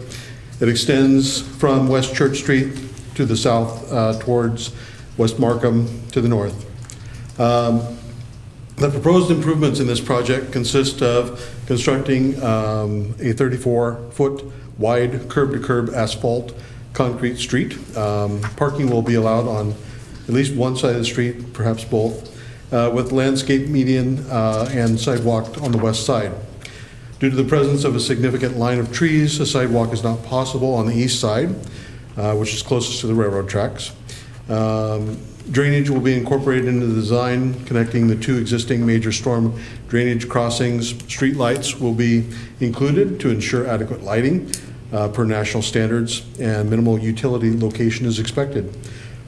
It extends from West Church Street to the south towards West Markham to the north. The proposed improvements in this project consist of constructing a 34-foot wide curb-to-curb asphalt concrete street. Parking will be allowed on at least one side of the street, perhaps both, with landscape median and sidewalk on the west side. Due to the presence of a significant line of trees, a sidewalk is not possible on the east side, which is closest to the railroad tracks. Drainage will be incorporated into the design, connecting the two existing major storm drainage crossings. Street lights will be included to ensure adequate lighting per national standards, and minimal utility location is expected.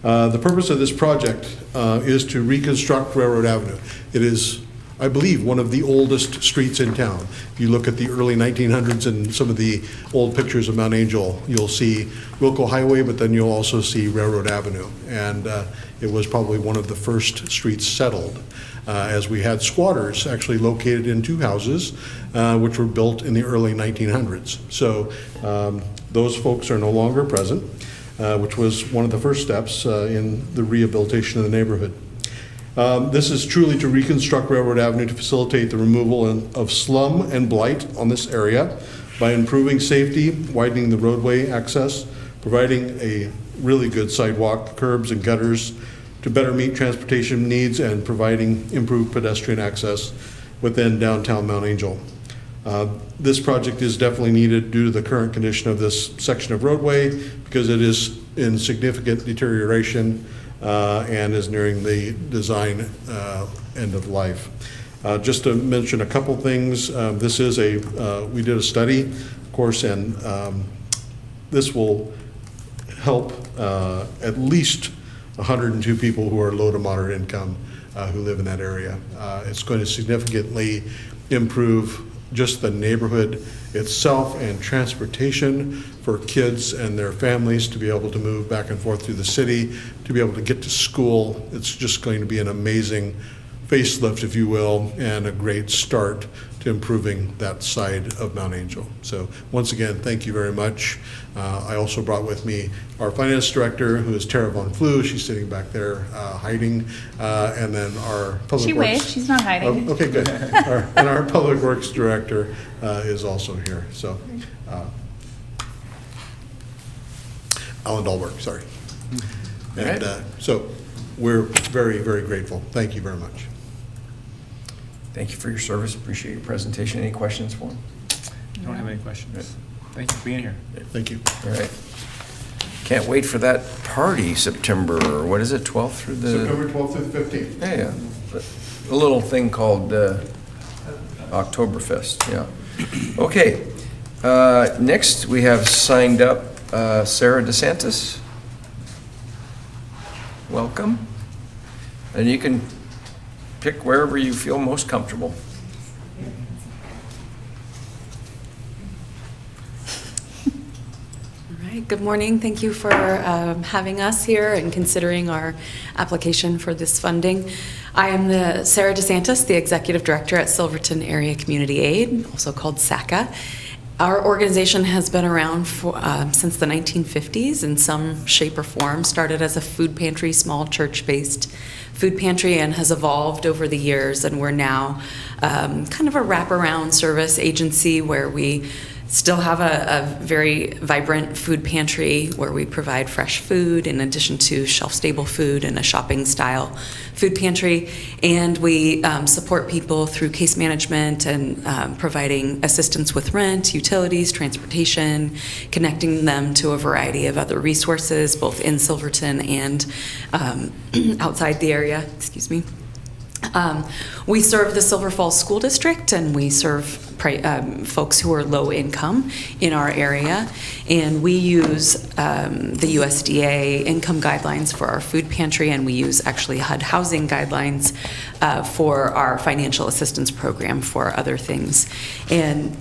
The purpose of this project is to reconstruct Railroad Avenue. It is, I believe, one of the oldest streets in town. If you look at the early 1900s and some of the old pictures of Mount Angel, you'll see Wilco Highway, but then you'll also see Railroad Avenue. And it was probably one of the first streets settled, as we had squatters actually located in two houses, which were built in the early 1900s. So those folks are no longer present, which was one of the first steps in the rehabilitation of the neighborhood. This is truly to reconstruct Railroad Avenue to facilitate the removal of slum and blight on this area by improving safety, widening the roadway access, providing a really good sidewalk, curbs and gutters to better meet transportation needs, and providing improved pedestrian access within downtown Mount Angel. This project is definitely needed due to the current condition of this section of roadway because it is in significant deterioration and is nearing the design end of life. Just to mention a couple things, this is we did a study, of course, and this will help at least 102 people who are low to moderate income who live in that area. It's going to significantly improve just the neighborhood itself and transportation for kids and their families to be able to move back and forth through the city, to be able to get to school. It's just going to be an amazing facelift, if you will, and a great start to improving that side of Mount Angel. So once again, thank you very much. I also brought with me our finance director, who is Tara Von Flew. She's sitting back there hiding. And then our public She works. waved, she's not hiding. Oh, okay, good. And our public works director is also here. So Alan Dahlberg, sorry. And so we're very, very grateful. Thank you very much. Thank you for your service. Appreciate your presentation. Any questions for him? I don't have any questions. Thank you for being here. Thank you. All right. Can't wait for that party, September, what is it, 12th through the? September 12th through the 15th. Yeah. A little thing called Oktoberfest, yeah. Okay. Next, we have signed up Sarah DeSantis. Welcome. And you can pick wherever you feel most comfortable. All right, good morning. Thank you for having us here and considering our application for this funding. I am Sarah DeSantis, the Executive Director at Silverton Area Community Aid, also called SACA. Our organization has been around since the 1950s in some shape or form. Started as a food pantry, small church-based food pantry, and has evolved over the years. And we're now kind of a wraparound service agency where we still have a very vibrant food pantry where we provide fresh food in addition to shelf-stable food and a shopping-style food pantry. And we support people through case management and providing assistance with rent, utilities, transportation, connecting them to a variety of other resources, both in Silverton and outside the area. Excuse me. We serve the Silver Falls School District, and we serve folks who are low income in our area. And we use the USDA income guidelines for our food pantry, and we use actually HUD housing guidelines for our financial assistance program for other things. And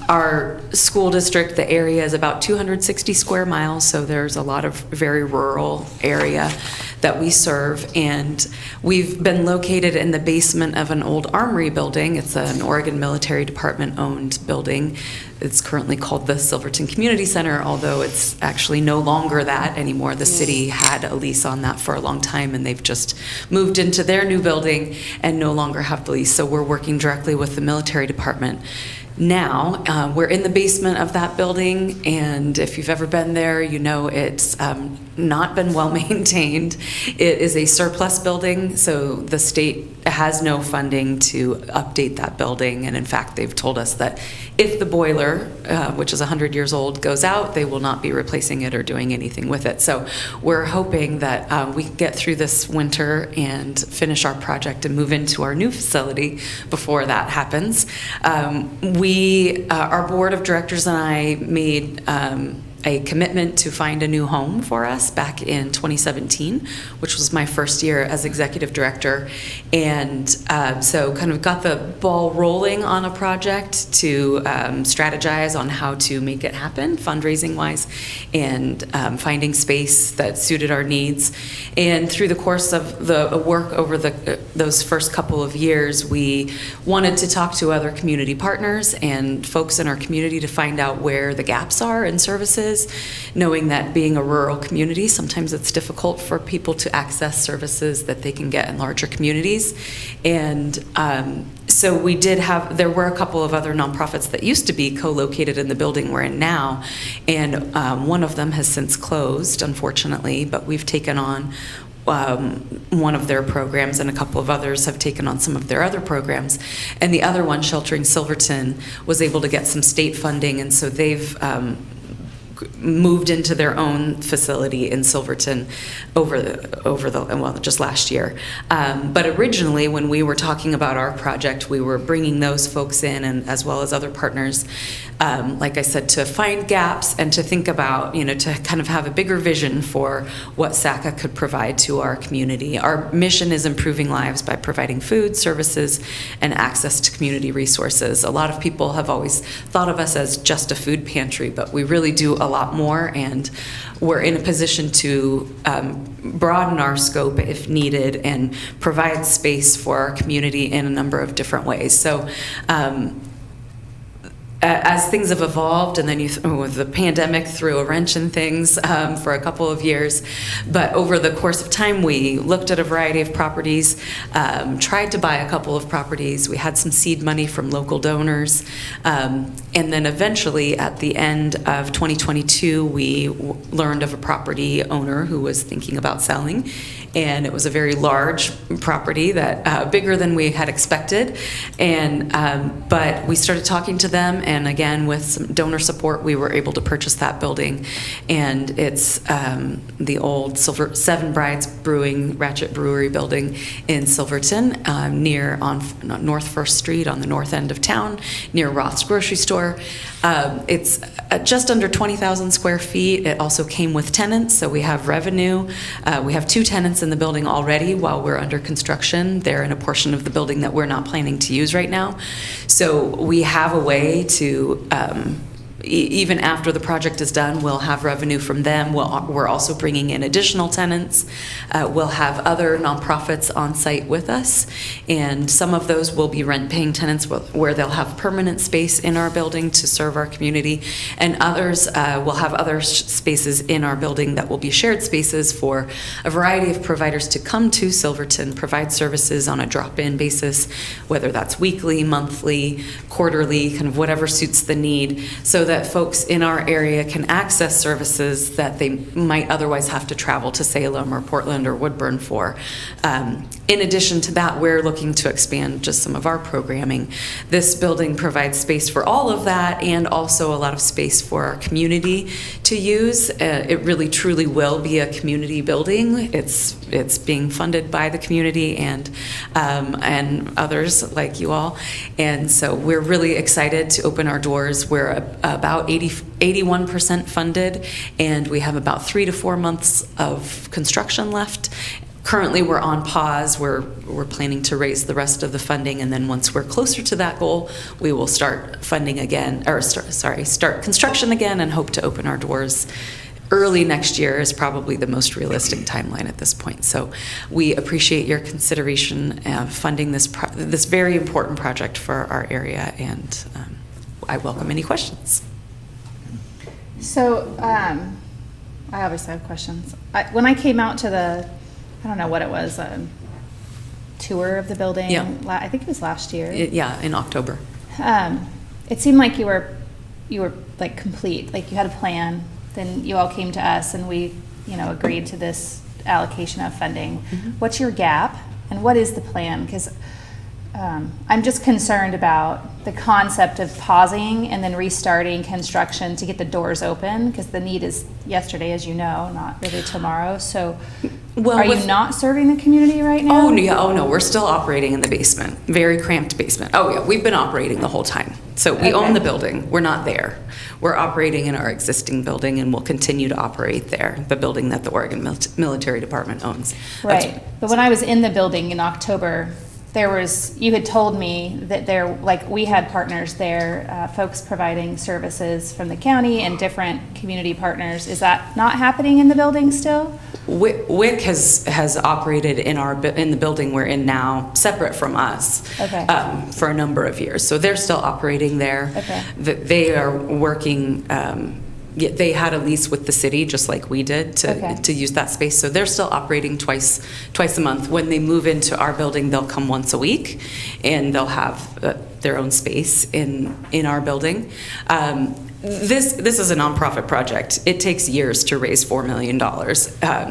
our school district, the area is about 260 square miles, so there's a lot of very rural area that we serve. And we've been located in the basement of an old armory building. It's an Oregon Military Department owned building. It's currently called the Silverton Community Center, although it's actually no longer that anymore. The city had a lease on that for a long time, and they've just moved into their new building and no longer have the lease. So we're working directly with the military department. Now, we're in the basement of that building, and if you've ever been there, you know it's not been well maintained. It is a surplus building, so the state has no funding to update that building, and in fact, they've told us that if the boiler, which is 100 years old, goes out, they will not be replacing it or doing anything with it. So we're hoping that we can get through this winter and finish our project and move into our new facility before that happens. Our board of directors and I made a commitment to find a new home for us back in 2017, which was my first year as executive director. And so kind of got the ball rolling on a project to strategize on how to make it happen fundraising wise and finding space that suited our needs. And through the course of the work over those first couple of years, we wanted to talk to other community partners and folks in our community to find out where the gaps are in services, knowing that being a rural community, sometimes it's difficult for people to access services that they can get in larger communities. And so there were a couple of other nonprofits that used to be co-located in the building we're in now, and one of them has since closed, unfortunately, but we've taken on one of their programs, and a couple of others have taken on some of their other programs. And the other one, Sheltering Silverton, was able to get some state funding, and so they've moved into their own facility in Silverton just last year. But originally, when we were talking about our project, we were bringing those folks in, and as well as other partners, like I said, to find gaps and to think about, to kind of have a bigger vision for what SACA could provide to our community. Our mission is improving lives by providing food, services, and access to community resources. A lot of people have always thought of us as just a food pantry, but we really do a lot more, and we're in a position to broaden our scope if needed and provide space for our community in a number of different ways. So as things have evolved, and then with the pandemic threw a wrench in things for a couple of years, but over the course of time, we looked at a variety of properties, tried to buy a couple of properties. We had some seed money from local donors, and then eventually, at the end of 2022, we learned of a property owner who was thinking about selling, and it was a very large property, that bigger than we had expected, and but we started talking to them. And again, with some donor support, we were able to purchase that building. And it's the old Seven Brides Brewing Ratchet Brewery building in Silverton, near on North First Street on the north end of town, near Roth's grocery store. It's just under 20,000 square feet. It also came with tenants, so we have revenue. We have 2 tenants in the building already while we're under construction. They're in a portion of the building that we're not planning to use right now. So we have a way to, even after the project is done, we'll have revenue from them. We're also bringing in additional tenants. We'll have other nonprofits on site with us, and some of those will be rent-paying tenants where they'll have permanent space in our building to serve our community, and others will have other spaces in our building that will be shared spaces for a variety of providers to come to Silverton, provide services on a drop-in basis, whether that's weekly, monthly, quarterly, kind of whatever suits the need, so that folks in our area can access services that they might otherwise have to travel to Salem or Portland or Woodburn for. In addition to that, we're looking to expand just some of our programming. This building provides space for all of that, and also a lot of space for our community to use. It really truly will be a community building. It's being funded by the community and others like you all. And so we're really excited to open our doors. We're about 81% funded, and we have about 3 to 4 months of construction left. Currently, we're on pause. We're planning to raise the rest of the funding, and then once we're closer to that goal, we will start funding again, or start construction again, and hope to open our doors early next year is probably the most realistic timeline at this point. So we appreciate your consideration of funding this very important project for our area, and I welcome any questions. So, I obviously have questions. When I came out to the, I don't know what it was, tour of the building, Yeah. I think it was last year. Yeah, in October. It seemed like you were like complete, like you had a plan. Then you all came to us, and we, agreed to this allocation of funding. Mm-hmm. What's your gap, and what is the plan? Because I'm just concerned about the concept of pausing and then restarting construction to get the doors open, because the need is yesterday, as you know, not really tomorrow. So are you not serving the community right now? Oh, yeah. Oh, no, we're still operating in the basement, very cramped basement. Oh, yeah, we've been operating the whole time. So we own the building. We're not there. We're operating in our existing building, and we'll continue to operate there, the building that the Oregon Military Department owns. Right. But when I was in the building in October, you had told me that we had partners there, folks providing services from the county and different community partners. Is that not happening in the building still? WIC has operated in the building we're in now, separate from us, for a number of years. So they're still operating there. Okay. They are working. They had a lease with the city, just like we did, to use that space. So they're still operating twice a month. When they move into our building, they'll come once a week, and they'll have their own space in our building. This is a nonprofit project. It takes years to raise $4 million.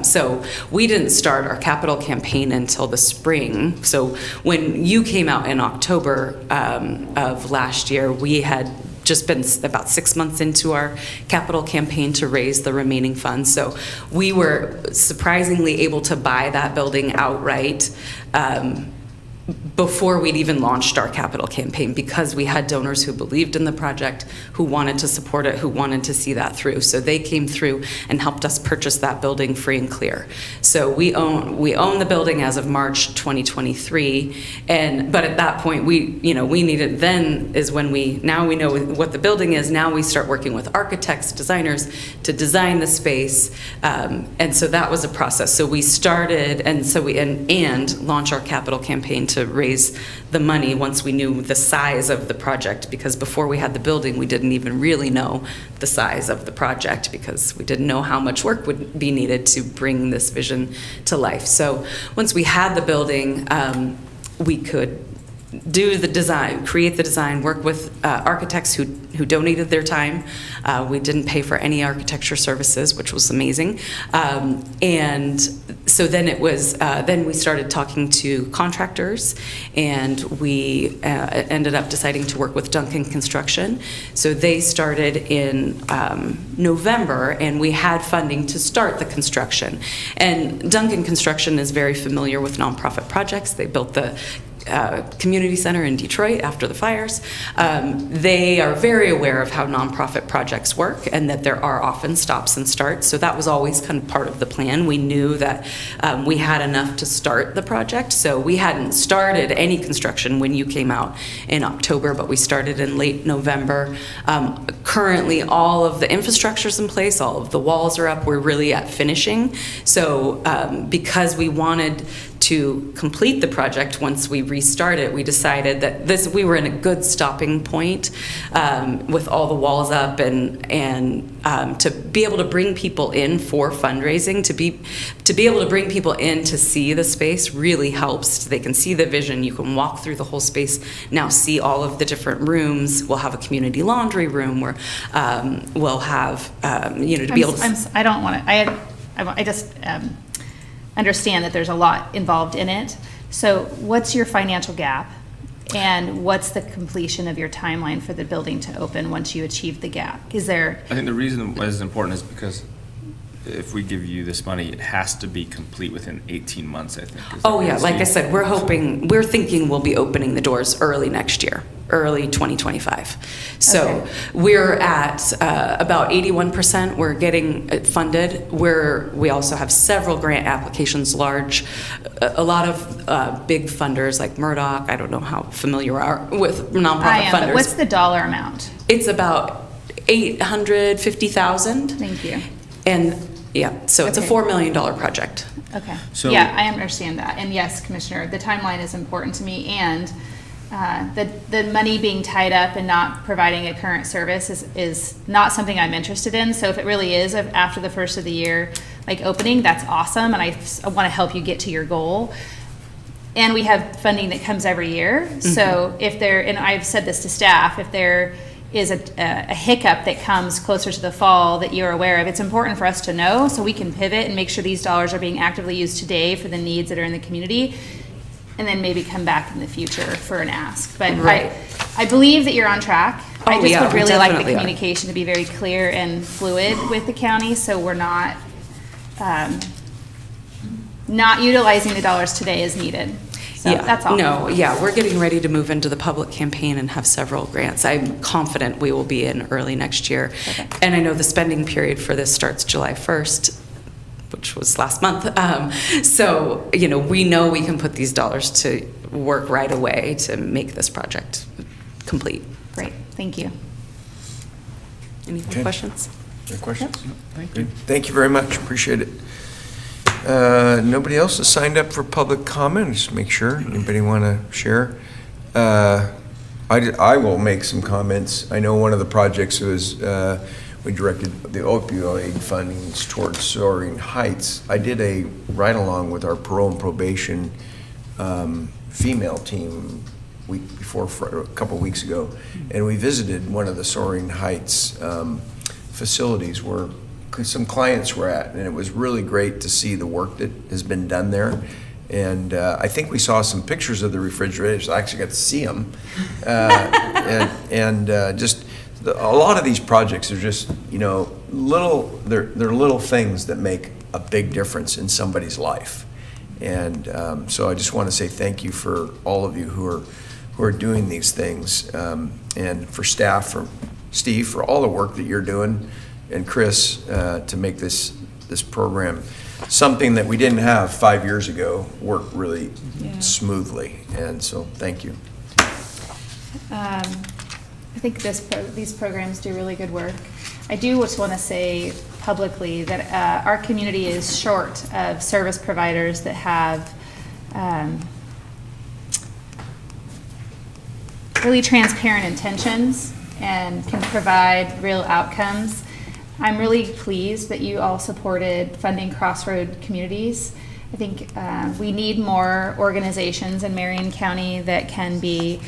So we didn't start our capital campaign until the spring. So when you came out in October of last year, we had just been about 6 months into our capital campaign to raise the remaining funds. So we were surprisingly able to buy that building outright before we'd even launched our capital campaign, because we had donors who believed in the project, who wanted to support it, who wanted to see that through. So they came through and helped us purchase that building free and clear. So we own the building as of March 2023, but at that point we needed, then is when now we know what the building is. Now we start working with architects, designers to design the space, and so that was a process. So we started and launch our capital campaign to raise the money once we knew the size of the project, because before we had the building, we didn't even really know the size of the project, because we didn't know how much work would be needed to bring this vision to life. So once we had the building, we could do the design, create the design, work with architects who donated their time. We didn't pay for any architecture services, which was amazing. And so then it was, then we started talking to contractors, and we ended up deciding to work with Duncan Construction. So they started in November, and we had funding to start the construction. And Duncan Construction is very familiar with nonprofit projects. They built the community center in Detroit after the fires. They are very aware of how nonprofit projects work, and that there are often stops and starts. So that was always kind of part of the plan. We knew that we had enough to start the project. So we hadn't started any construction when you came out in October, but we started in late November. Currently, all of the infrastructure's in place, all of the walls are up. We're really at finishing. So because we wanted to complete the project once we restart it, we decided that we were in a good stopping point with all the walls up, and to be able to bring people in for fundraising, to be able to bring people in to see the space really helps. They can see the vision. You can walk through the whole space, now see all of the different rooms. We'll have a community laundry room where we'll have to be able to. I don't want to. I just understand that there's a lot involved in it. So what's your financial gap, and what's the completion of your timeline for the building to open once you achieve the gap? Is there? I think the reason why it's important is because if we give you this money, it has to be complete within 18 months, I think. Oh yeah, like I said, we're thinking we'll be opening the doors early next year, early 2025. So Okay. we're at about 81%. We're getting funded. We also have several grant applications, a lot of big funders like Murdoch. I don't know how familiar you are with nonprofit I am, funders. but what's the dollar amount? It's about $850,000. Thank you. And yeah, so it's a Okay. $4 million project. Okay. So- Yeah, I understand that. And yes, Commissioner, the timeline is important to me, and the money being tied up and not providing a current service is not something I'm interested in. So if it really is after the first of the year, like opening, that's awesome, and I want to help you get to your goal. And we have funding that comes every year. So if and I've said this to staff, if there is a hiccup that comes closer to the fall that you're aware of, it's important for us to know so we can pivot and make sure these dollars are being actively used today for the needs that are in the community, and then maybe come back in the future for an ask. But Right. I believe that you're on track. I Oh, just yeah, would we really like the definitely are. communication to be very clear and fluid with the county, so we're not utilizing the dollars today as needed. So that's all. No, yeah, we're getting ready to move into the public campaign and have several grants. I'm confident we will be in early next year. Okay. And I know the spending period for this starts July 1st, which was last month. So, we know we can put these dollars to work right away to make this project complete. Great, thank you. Any Okay. questions? Any questions? Thank you. Thank you very much, appreciate it. Nobody else has signed up for public comment, just make sure. Anybody want to share? I will make some comments. I know one of the projects was, we directed the opioid fundings towards Soaring Heights. I did a ride-along with our parole and probation female team a couple weeks ago, and we visited one of the Soaring Heights facilities where some clients were at, and it was really great to see the work that has been done there. And I think we saw some pictures of the refrigerators. I actually got to see them. Just a lot of these projects are just, they're little things that make a big difference in somebody's life. And so I just want to say thank you for all of you who are doing these things, and for staff, for Steve, for all the work that you're doing, and Chris, to make this program, something that we didn't have 5 years ago, work really smoothly. And so thank you. I think these programs do really good work. I do just want to say publicly that our community is short of service providers that have really transparent intentions and can provide real outcomes. I'm really pleased that you all supported funding Crossroad Communities. I think we need more organizations in Marion County that can be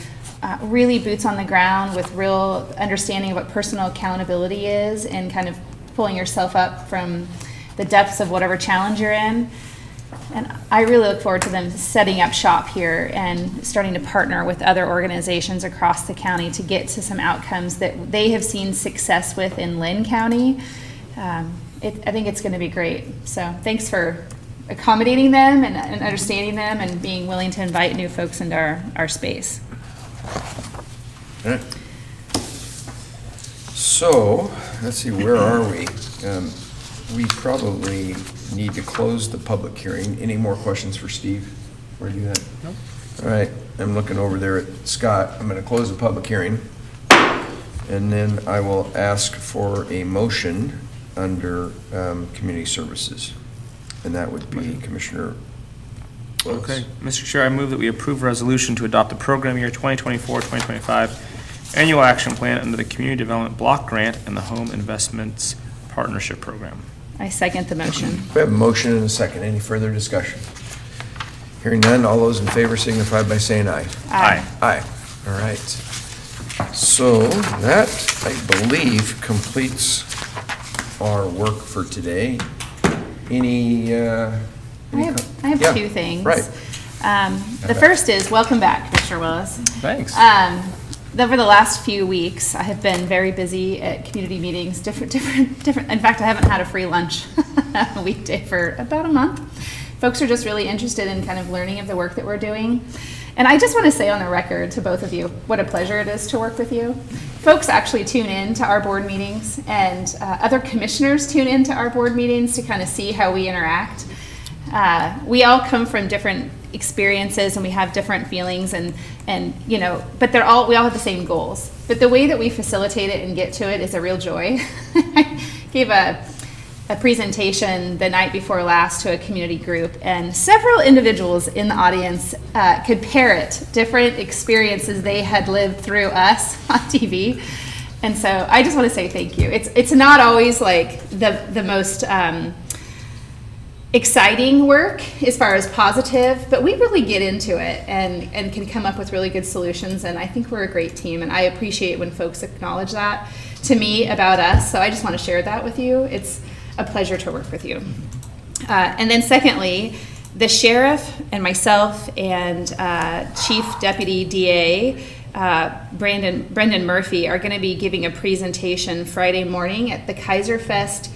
really boots on the ground with real understanding of what personal accountability is and kind of pulling yourself up from the depths of whatever challenge you're in. And I really look forward to them setting up shop here and starting to partner with other organizations across the county to get to some outcomes that they have seen success with in Lynn County. I think it's going to be great. So thanks for accommodating them and understanding them and being willing to invite new folks into our space. All right. So, let's see, where are we? We probably need to close the public hearing. Any more questions for Steve? Where do you at? Nope. All right, I'm looking over there at Scott. I'm going to close the public hearing. And then I will ask for a motion under community services. And that would be Commissioner Willis. Okay, Mr. Chair, I move that we approve a resolution to adopt the program year 2024-2025 annual action plan under the Community Development Block Grant and the Home Investments Partnership Program. I second the motion. We have a motion and a second. Any further discussion? Hearing none, all those in favor signify by saying aye. Aye. Aye. All right. So that, I believe, completes our work for today. I have Yeah, two things. right. The first is, welcome back, Commissioner Willis. Thanks. Over the last few weeks, I have been very busy at community meetings, different. In fact, I haven't had a free lunch a weekday for about a month. Folks are just really interested in kind of learning of the work that we're doing. And I just want to say on the record to both of you, what a pleasure it is to work with you. Folks actually tune in to our board meetings, and other commissioners tune in to our board meetings to kind of see how we interact. We all come from different experiences and we have different feelings and you know, but we all have the same goals. But the way that we facilitate it and get to it is a real joy. I gave a presentation the night before last to a community group, and several individuals in the audience could parrot different experiences they had lived through us on TV. And so I just want to say thank you. It's not always like the most exciting work as far as positive, but we really get into it and can come up with really good solutions, and I think we're a great team, and I appreciate when folks acknowledge that to me about us. So I just want to share that with you. It's a pleasure to work with you. And then secondly, the sheriff and myself and Chief Deputy DA Brendan Murphy are going to be giving a presentation Friday morning at the Kaiserfest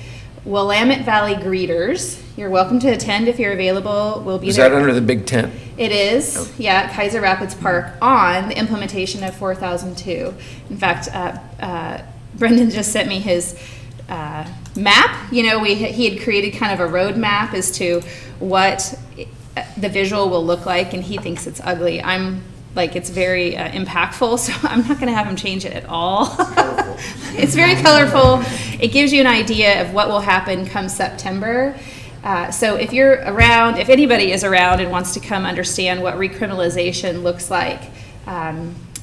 Willamette Valley Greeters. You're welcome to attend if you're available. We'll be there. Is that under the big tent? It is, Oh. yeah, at Kaiser Rapids Park on the implementation of 4002. In fact, Brendan just sent me his map. You know, he had created kind of a road map as to what the visual will look like, and he thinks it's ugly. I'm like, it's very impactful, so I'm not going to have him change it at all. It's very colorful. It gives you an idea of what will happen come September. So if you're around, if anybody is around and wants to come understand what recriminalization looks like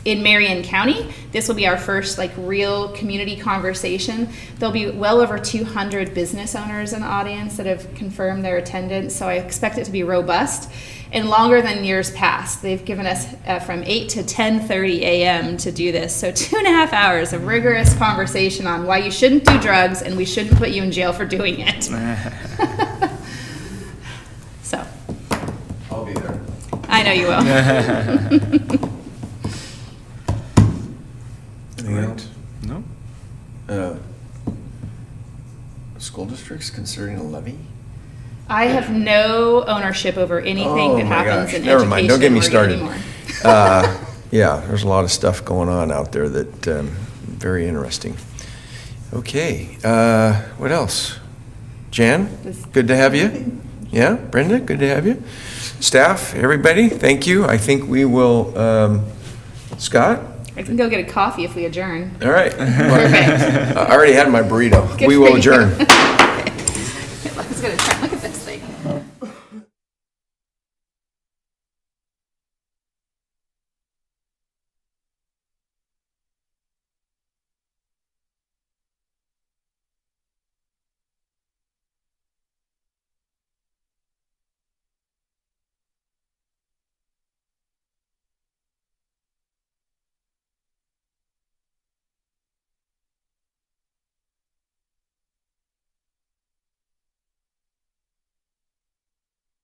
in Marion County, this will be our first like real community conversation. There'll be well over 200 business owners in the audience that have confirmed their attendance, so I expect it to be robust and longer than years past. They've given us from 8 to 10:30 a.m. to do this, so 2.5 hours of rigorous conversation on why you shouldn't do drugs and we shouldn't put you in jail for doing it. So. I'll be there. I know you will. Anything else? No? School districts considering a levy? I have no ownership over anything that happens in education. Never mind, don't get me Oregon started. anymore. Yeah, there's a lot of stuff going on out there that, very interesting. Okay, what else? Jan, good to have you. Yeah, Brenda, good to have you. Staff, everybody, thank you. I think we will, Scott? I can go get a coffee if we adjourn. All right. Perfect. I already had my burrito. Good We for will you. adjourn.